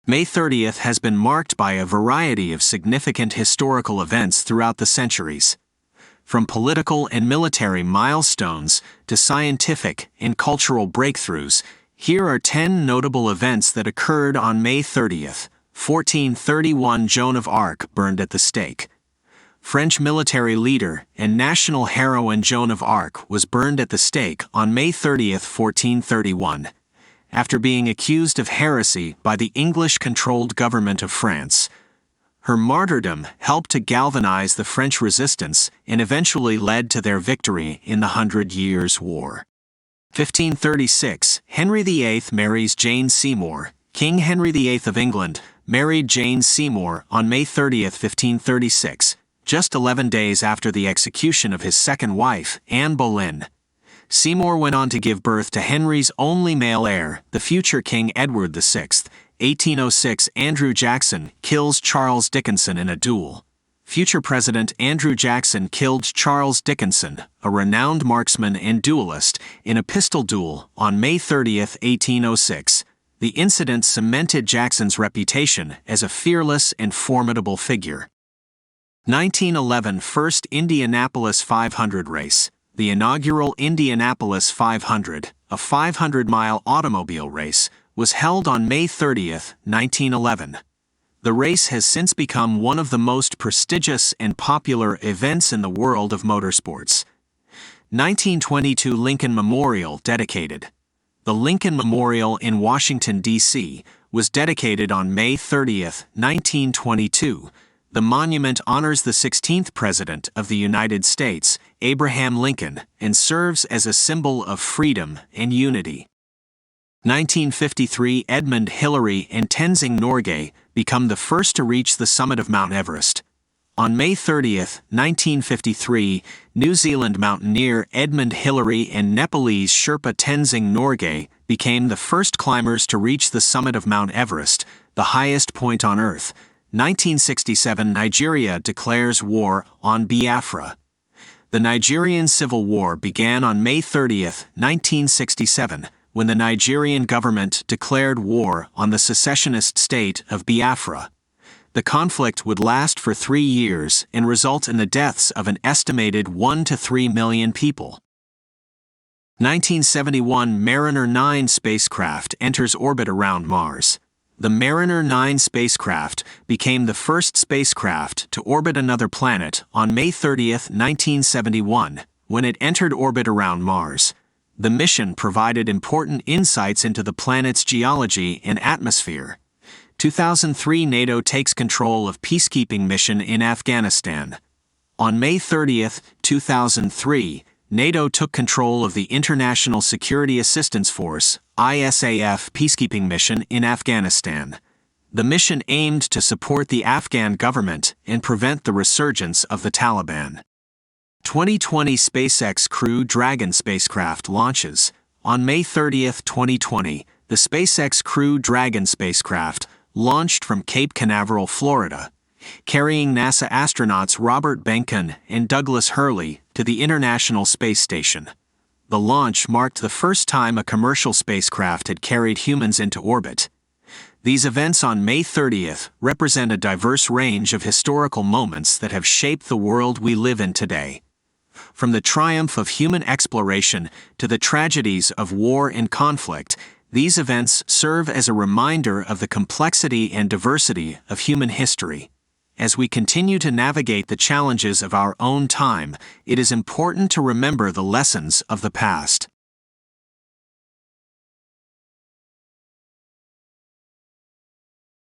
May 30th has been marked by a variety of significant historical events throughout the centuries. From political and military milestones to scientific and cultural breakthroughs, here are 10 notable events that occurred on May 30th. 1431 Joan of Arc burned at the stake. French military leader and national heroine Joan of Arc was burned at the stake on May 30th, 1431. After being accused of heresy by the English-controlled government of France. Her martyrdom helped to galvanize the French resistance and eventually led to their victory in the 100 Years' War. 1536, Henry VIII marries Jane Seymour. King Henry VIII of England married Jane Seymour on May 30th, 1536, just 11 days after the execution of his second wife, Anne Boleyn. Seymour went on to give birth to Henry's only male heir, the future King Edward VI. 1806 Andrew Jackson kills Charles Dickinson in a duel. Future President Andrew Jackson killed Charles Dickinson, a renowned marksman and duelist, in a pistol duel on May 30th, 1806. The incident cemented Jackson's reputation as a fearless and formidable figure. 1911 First Indianapolis 500 race. The inaugural Indianapolis 500, a 500-mile automobile race, was held on May 30th, 1911. The race has since become one of the most prestigious and popular events in the world of motorsports. 1922 Lincoln Memorial dedicated. The Lincoln Memorial in Washington, D.C., was dedicated on May 30th, 1922. The monument honors the 16th President of the United States, Abraham Lincoln, and serves as a symbol of freedom and unity. 1953 Edmund Hillary and Tenzing Norgay become the first to reach the summit of Mount Everest. On May 30th, 1953, New Zealand mountaineer Edmund Hillary and Nepalese Sherpa Tenzing Norgay became the first climbers to reach the summit of Mount Everest, the highest point on Earth. 1967 Nigeria declares war on Biafra. The Nigerian Civil War began on May 30th, 1967, when the Nigerian government declared war on the secessionist state of Biafra. The conflict would last for 3 years and result in the deaths of an estimated 1 to 3 million people. 1971 Mariner 9 spacecraft enters orbit around Mars. The Mariner 9 spacecraft became the first spacecraft to orbit another planet on May 30th, 1971, when it entered orbit around Mars. The mission provided important insights into the planet's geology and atmosphere. 2003 NATO takes control of peacekeeping mission in Afghanistan. On May 30th, 2003, NATO took control of the International Security Assistance Force, ISAF peacekeeping mission in Afghanistan. The mission aimed to support the Afghan government and prevent the resurgence of the Taliban. 2020 SpaceX Crew Dragon spacecraft launches. On May 30th, 2020, the SpaceX Crew Dragon spacecraft launched from Cape Canaveral, Florida, carrying NASA astronauts Robert Behnken and Douglas Hurley to the International Space Station. The launch marked the first time a commercial spacecraft had carried humans into orbit. These events on May 30th represent a diverse range of historical moments that have shaped the world we live in today. From the triumph of human exploration to the tragedies of war and conflict, these events serve as a reminder of the complexity and diversity of human history. As we continue to navigate the challenges of our own time, it is important to remember the lessons of the past.